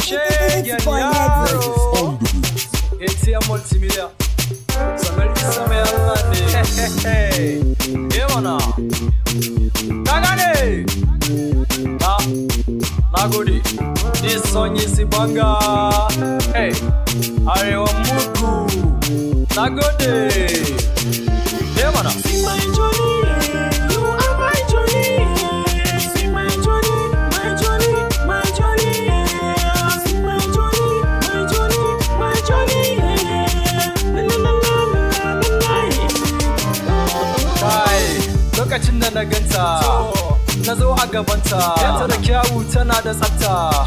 Shegen yaro ATM multimedia Samir isa mai Allah ne mana ka gane na gode this song is banga hey arewa muku na gode mana lokacin da na ganta na zo a gabanta ta da kyawu tana da tsafta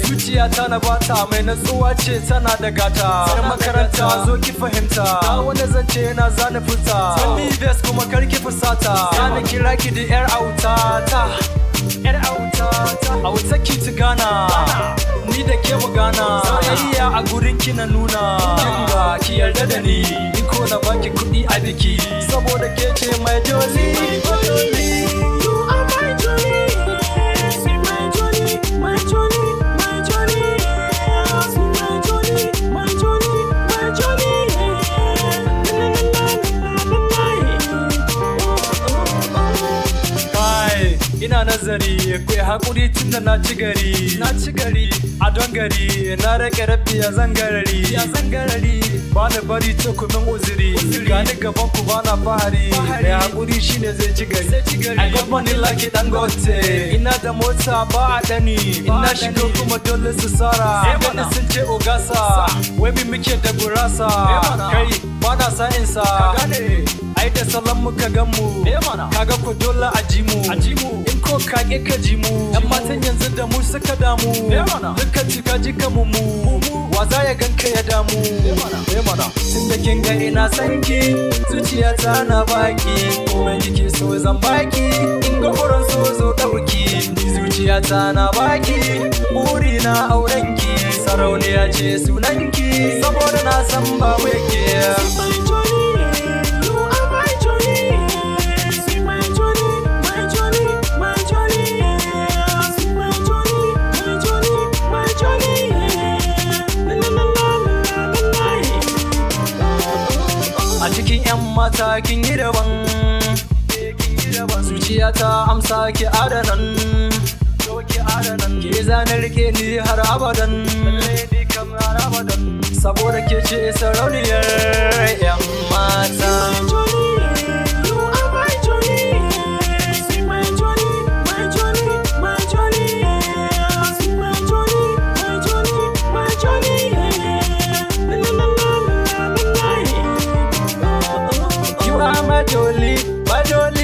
zuciya ta na bata mai natsuwa ce tana da gata sai makaranta zo ki fahimta wanda zance yana zana furta sanni bes kuma karki fusata zana kira ki da yar auta ta auta ki ta gana ni da ke magana soyayya a gurin ki na nuna kinga ki yarda da ni ko na baki kudi a biki saboda ke ce mai joli you are my joli see my joli my joli my joli see my joli my joli my joli kai ina nazari kai hakuri tunda na ci gari a don gari na rake rabbi ya zangarari ba na bari ta kumin uzuri gani gaban ku ba na fahari mai hakuri shine zai ci gari I got money like it Dangote ina da mota ba a dani ina shiga kuma dole su sara gani sun ce ogasa wai bi muke da gurasa kai ba na sa'insa ai da salon muka gan mu kaga ku dole a ji mu in ko kage ka ji mu yan matan yanzu da mu suka damu duka cika jika mu wa za ya ganka ya damu tun da kin ga ina sanki zuciya ta na baki kuma kike so zan baki in ga horon so zo dauki ni zuciya ta na baki buri na aurenki sarauniya ce sunanki saboda na san ba mu yake a cikin 'yan mata kin yi daban zuciya ta amsa ki adanan ke zane rike ni har abadan saboda ke ce sarauniyar 'yan mata Majoli